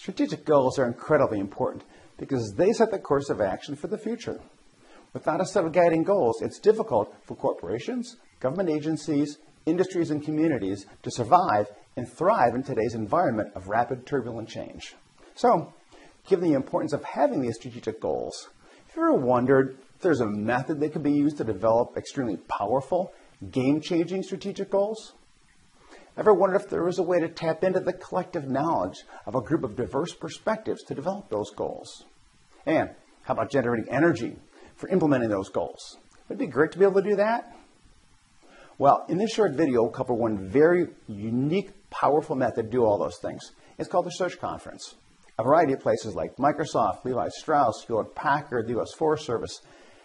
Strategic goals are incredibly important because they set the course of action for the future. Without a set of guiding goals, it's difficult for corporations, government agencies, industries, and communities to survive and thrive in today's environment of rapid, turbulent change. So, given the importance of having these strategic goals, have you ever wondered if there's a method that could be used to develop extremely powerful, game-changing strategic goals? Ever wondered if there was a way to tap into the collective knowledge of a group of diverse perspectives to develop those goals? And how about generating energy for implementing those goals? Would it be great to be able to do that? Well, in this short video, we'll cover one very unique, powerful method to do all those things. It's called the Search Conference. A variety of places like Microsoft, Levi Strauss, Hewlett-Packard, the U.S. Forest Service,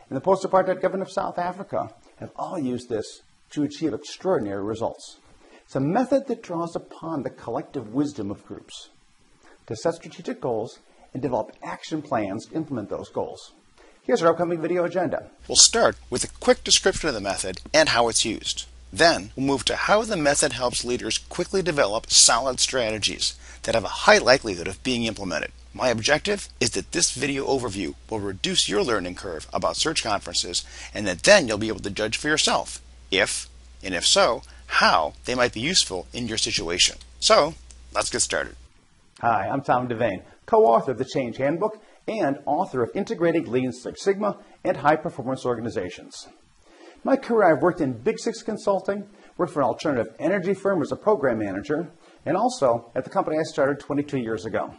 and the post-apartheid government of South Africa have all used this to achieve extraordinary results. It's a method that draws upon the collective wisdom of groups to set strategic goals and develop action plans to implement those goals. Here's our upcoming video agenda. We'll start with a quick description of the method and how it's used. Then we'll move to how the method helps leaders quickly develop solid strategies that have a high likelihood of being implemented. My objective is that this video overview will reduce your learning curve about search conferences, and that then you'll be able to judge for yourself if, and if so, how they might be useful in your situation. So, let's get started. Hi, I'm Tom Devane, co-author of the Change Handbook and author of Integrating Lean Six Sigma and High Performance Organizations. In my career, I've worked in Big Six Consulting, worked for an alternative energy firm as a program manager, and also at the company I started 22 years ago.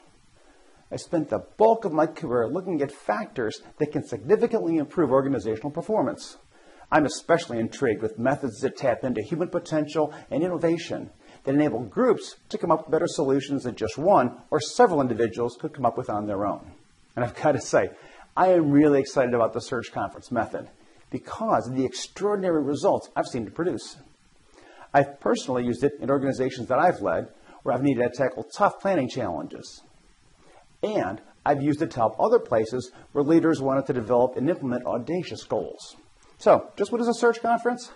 I spent the bulk of my career looking at factors that can significantly improve organizational performance. I'm especially intrigued with methods that tap into human potential and innovation that enable groups to come up with better solutions than just one or several individuals could come up with on their own. And I've got to say, I am really excited about the Search Conference method because of the extraordinary results I've seen it produce. I've personally used it in organizations that I've led where I've needed to tackle tough planning challenges. And I've used it to help other places where leaders wanted to develop and implement audacious goals. So, just what is a search conference?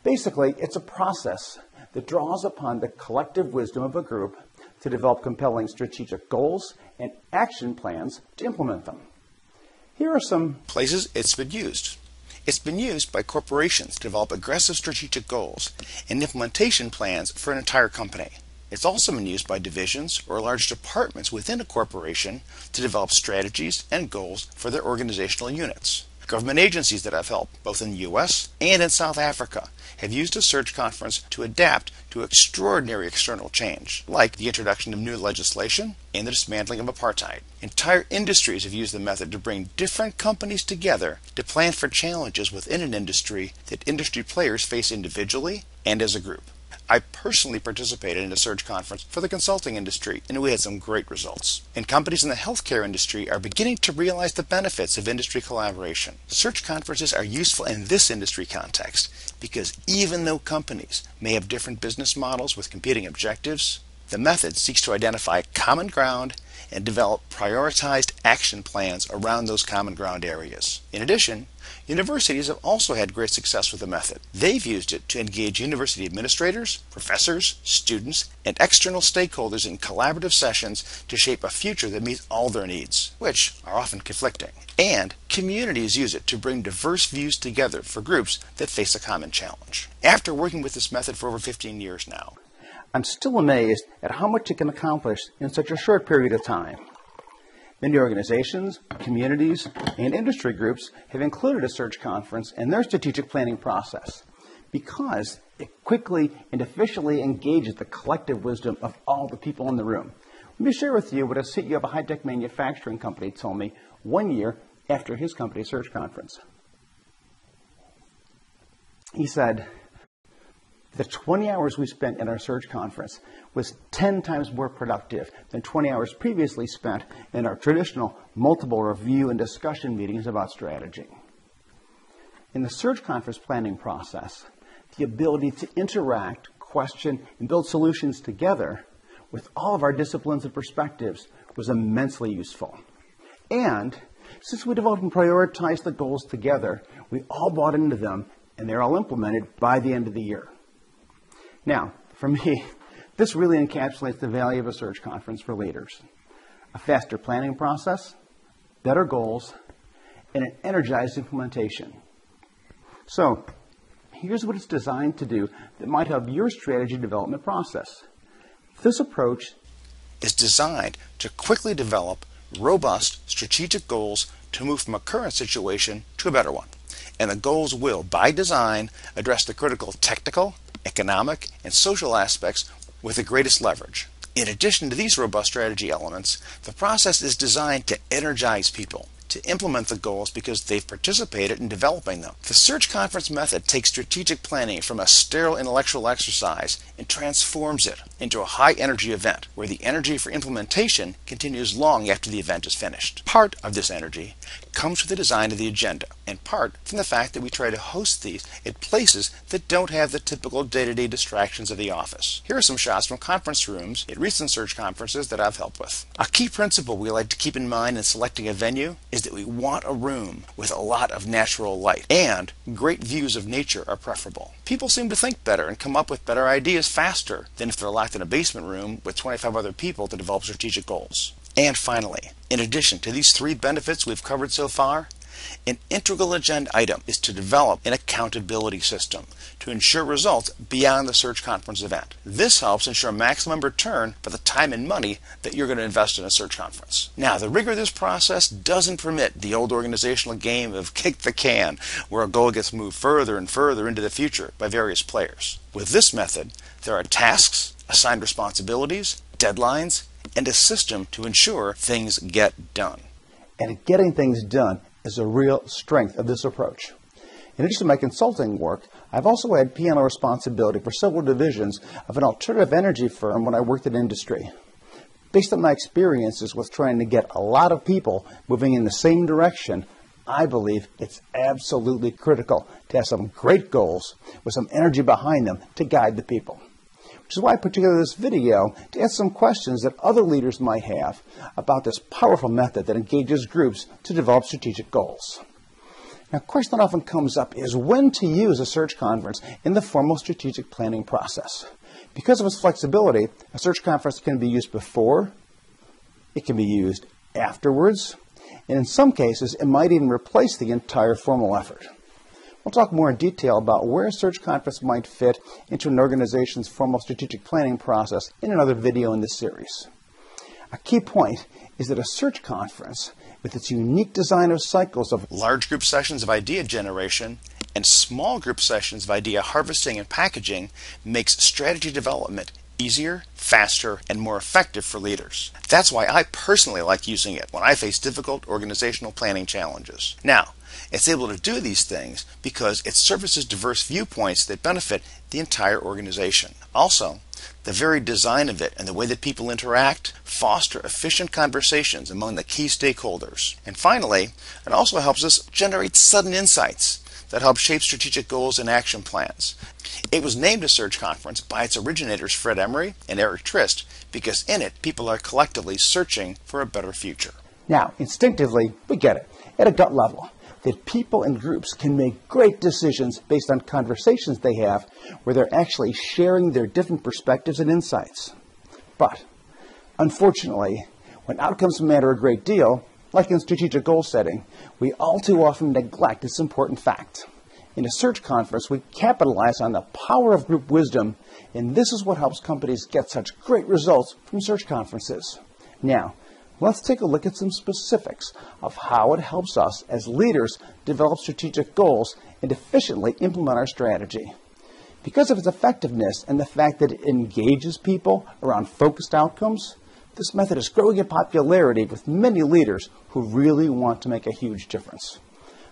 Basically, it's a process that draws upon the collective wisdom of a group to develop compelling strategic goals and action plans to implement them. Here are some places it's been used. It's been used by corporations to develop aggressive strategic goals and implementation plans for an entire company. It's also been used by divisions or large departments within a corporation to develop strategies and goals for their organizational units. Government agencies that I've helped, both in the U.S. and in South Africa, have used a search conference to adapt to extraordinary external change, like the introduction of new legislation and the dismantling of apartheid. Entire industries have used the method to bring different companies together to plan for challenges within an industry that industry players face individually and as a group. I personally participated in a search conference for the consulting industry, and we had some great results. And companies in the healthcare industry are beginning to realize the benefits of industry collaboration. Search conferences are useful in this industry context because even though companies may have different business models with competing objectives, the method seeks to identify common ground and develop prioritized action plans around those common ground areas. In addition, universities have also had great success with the method. They've used it to engage university administrators, professors, students, and external stakeholders in collaborative sessions to shape a future that meets all their needs, which are often conflicting. And communities use it to bring diverse views together for groups that face a common challenge. After working with this method for over 15 years now, I'm still amazed at how much it can accomplish in such a short period of time. Many organizations, communities, and industry groups have included a search conference in their strategic planning process because it quickly and efficiently engages the collective wisdom of all the people in the room. Let me share with you what a CEO of a high-tech manufacturing company told me 1 year after his company's search conference. He said, the 20 hours we spent in our search conference was 10 times more productive than 20 hours previously spent in our traditional multiple review and discussion meetings about strategy. In the search conference planning process, the ability to interact, question, and build solutions together with all of our disciplines and perspectives was immensely useful. And since we developed and prioritized the goals together, we all bought into them and they're all implemented by the end of the year. Now, for me, this really encapsulates the value of a search conference for leaders. a faster planning process, better goals, and an energized implementation. So, here's what it's designed to do that might help your strategy development process. This approach is designed to quickly develop robust strategic goals to move from a current situation to a better one. And the goals will, by design, address the critical technical, economic, and social aspects with the greatest leverage. In addition to these robust strategy elements, the process is designed to energize people to implement the goals because they've participated in developing them. The search conference method takes strategic planning from a sterile intellectual exercise and transforms it into a high-energy event where the energy for implementation continues long after the event is finished. Part of this energy comes from the design of the agenda, and part from the fact that we try to host these at places that don't have the typical day-to-day distractions of the office. Here are some shots from conference rooms at recent search conferences that I've helped with. A key principle we like to keep in mind in selecting a venue is that we want a room with a lot of natural light, and great views of nature are preferable. People seem to think better and come up with better ideas faster than if they're locked in a basement room with 25 other people to develop strategic goals. And finally, in addition to these three benefits we've covered so far, an integral agenda item is to develop an accountability system to ensure results beyond the search conference event. This helps ensure maximum return for the time and money that you're going to invest in a search conference. Now, the rigor of this process doesn't permit the old organizational game of kick the can, where a goal gets moved further and further into the future by various players. With this method, there are tasks, assigned responsibilities, deadlines, and a system to ensure things get done. And getting things done is a real strength of this approach. In addition to my consulting work, I've also had P&L responsibility for several divisions of an alternative energy firm when I worked in industry. Based on my experiences with trying to get a lot of people moving in the same direction, I believe it's absolutely critical to have some great goals with some energy behind them to guide the people. Which is why I put together this video to answer some questions that other leaders might have about this powerful method that engages groups to develop strategic goals. Now, a question that often comes up is when to use a search conference in the formal strategic planning process. Because of its flexibility, a search conference can be used before, it can be used afterwards, and in some cases, it might even replace the entire formal effort. We'll talk more in detail about where a search conference might fit into an organization's formal strategic planning process in another video in this series. A key point is that a search conference, with its unique design of cycles of large group sessions of idea generation and small group sessions of idea harvesting and packaging, makes strategy development easier, faster, and more effective for leaders. That's why I personally like using it when I face difficult organizational planning challenges. Now, it's able to do these things because it services diverse viewpoints that benefit the entire organization. Also, the very design of it and the way that people interact foster efficient conversations among the key stakeholders. And finally, it also helps us generate sudden insights that help shape strategic goals and action plans. It was named a search conference by its originators Fred Emery and Eric Trist because in it people are collectively searching for a better future. Now, instinctively, we get it, at a gut level, that people and groups can make great decisions based on conversations they have where they're actually sharing their different perspectives and insights. But, unfortunately, when outcomes matter a great deal, like in strategic goal setting, we all too often neglect this important fact. In a search conference, we capitalize on the power of group wisdom, and this is what helps companies get such great results from search conferences. Now, let's take a look at some specifics of how it helps us as leaders develop strategic goals and efficiently implement our strategy. Because of its effectiveness and the fact that it engages people around focused outcomes, this method is growing in popularity with many leaders who really want to make a huge difference.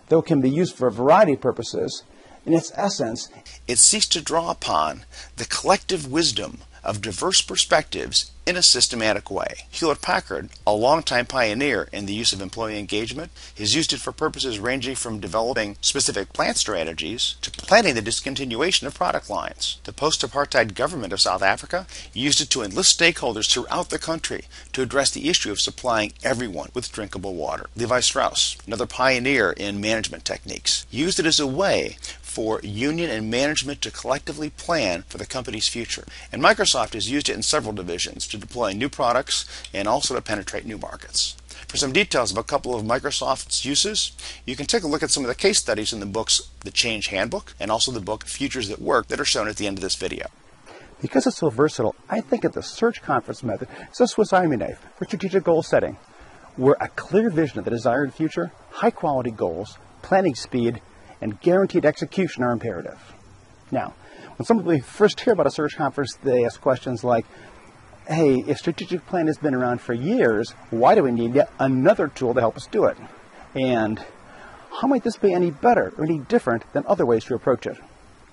Though it can be used for a variety of purposes, in its essence, it seeks to draw upon the collective wisdom of diverse perspectives in a systematic way. Hewlett-Packard, a longtime pioneer in the use of employee engagement, has used it for purposes ranging from developing specific plant strategies to planning the discontinuation of product lines. The post-apartheid government of South Africa used it to enlist stakeholders throughout the country to address the issue of supplying everyone with drinkable water. Levi Strauss, another pioneer in management techniques, used it as a way for union and management to collectively plan for the company's future. And Microsoft has used it in several divisions to deploy new products and also to penetrate new markets. For some details about a couple of Microsoft's uses, you can take a look at some of the case studies in the books The Change Handbook and also the book Futures That Work that are shown at the end of this video. Because it's so versatile, I think of the search conference method as a Swiss Army knife for strategic goal setting, where a clear vision of the desired future, high-quality goals, planning speed, and guaranteed execution are imperative. Now, when some people first hear about a search conference, they ask questions like, hey, if strategic plan has been around for years, why do we need yet another tool to help us do it? And how might this be any better or any different than other ways to approach it?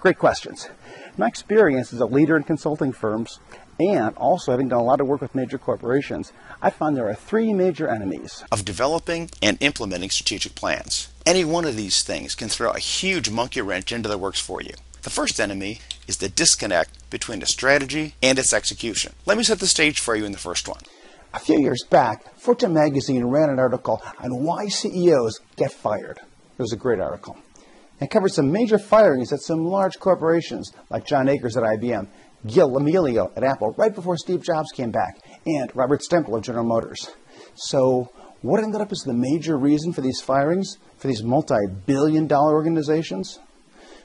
Great questions. My experience as a leader in consulting firms and also having done a lot of work with major corporations, I found there are three major enemies of developing and implementing strategic plans. Any one of these things can throw a huge monkey wrench into the works for you. The first enemy is the disconnect between the strategy and its execution. Let me set the stage for you in the first one. A few years back, Fortune magazine ran an article on why CEOs get fired. It was a great article. It covered some major firings at some large corporations like John Akers at IBM, Gil Amelio at Apple right before Steve Jobs came back, and Robert Stempel of General Motors. So what ended up as the major reason for these firings, for these multi-billion-dollar organizations?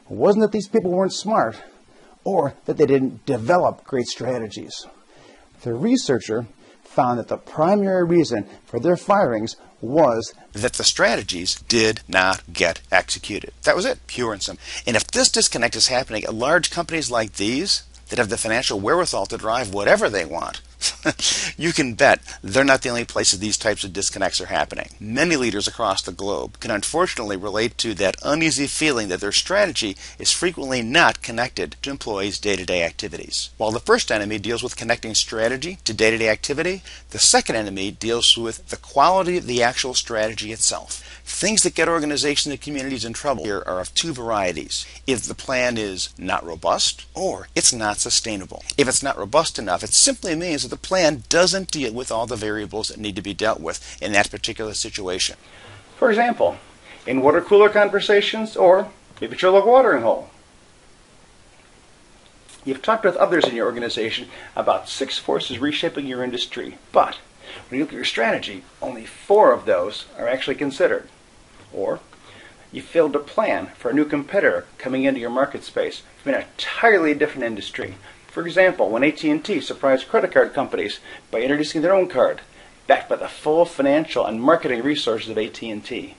It wasn't that these people weren't smart or that they didn't develop great strategies. The researcher found that the primary reason for their firings was that the strategies did not get executed. That was it, pure and simple. And if this disconnect is happening at large companies like these that have the financial wherewithal to drive whatever they want, you can bet they're not the only places these types of disconnects are happening. Many leaders across the globe can unfortunately relate to that uneasy feeling that their strategy is frequently not connected to employees' day-to-day activities. While the first enemy deals with connecting strategy to day-to-day activity, the second enemy deals with the quality of the actual strategy itself. Things that get organizations and communities in trouble here are of two varieties. If the plan is not robust or it's not sustainable. If it's not robust enough, it simply means that the plan doesn't deal with all the variables that need to be dealt with in that particular situation. For example, in water cooler conversations or maybe at your local watering hole. You've talked with others in your organization about 6 forces reshaping your industry, but when you look at your strategy, only 4 of those are actually considered. Or you failed to plan for a new competitor coming into your market space from an entirely different industry. For example, when AT&T surprised credit card companies by introducing their own card, backed by the full financial and marketing resources of AT&T.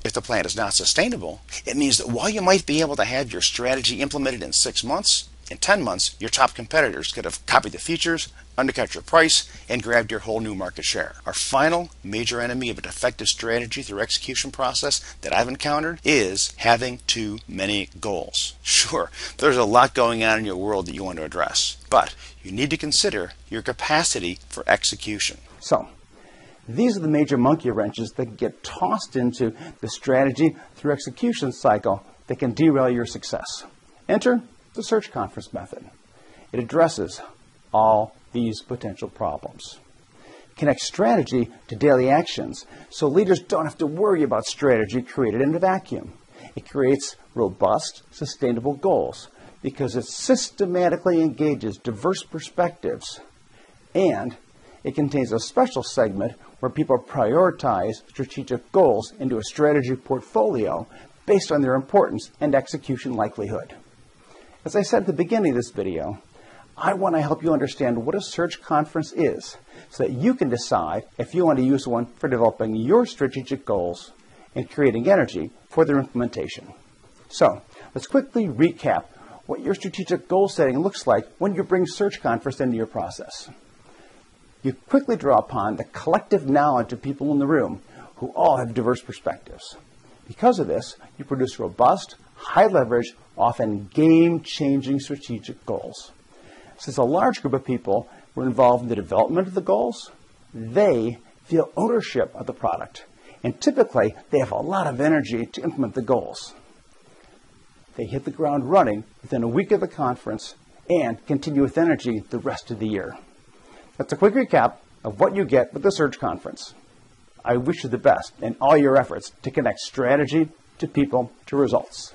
If the plan is not sustainable, it means that while you might be able to have your strategy implemented in 6 months, in 10 months, your top competitors could have copied the features, undercut your price, and grabbed your whole new market share. Our final major enemy of a defective strategy through execution process that I've encountered is having too many goals. Sure, there's a lot going on in your world that you want to address, but you need to consider your capacity for execution. So, these are the major monkey wrenches that get tossed into the strategy through execution cycle that can derail your success. Enter the search conference method. It addresses all these potential problems. Connect strategy to daily actions so leaders don't have to worry about strategy created in a vacuum. It creates robust, sustainable goals because it systematically engages diverse perspectives, and it contains a special segment where people prioritize strategic goals into a strategy portfolio based on their importance and execution likelihood. As I said at the beginning of this video, I want to help you understand what a search conference is so that you can decide if you want to use one for developing your strategic goals and creating energy for their implementation. So, let's quickly recap what your strategic goal setting looks like when you bring search conference into your process. You quickly draw upon the collective knowledge of people in the room who all have diverse perspectives. Because of this, you produce robust, high-leverage, often game-changing strategic goals. Since a large group of people were involved in the development of the goals, they feel ownership of the product, and typically they have a lot of energy to implement the goals. They hit the ground running within a week of the conference and continue with energy the rest of the year. That's a quick recap of what you get with the search conference. I wish you the best in all your efforts to connect strategy to people to results.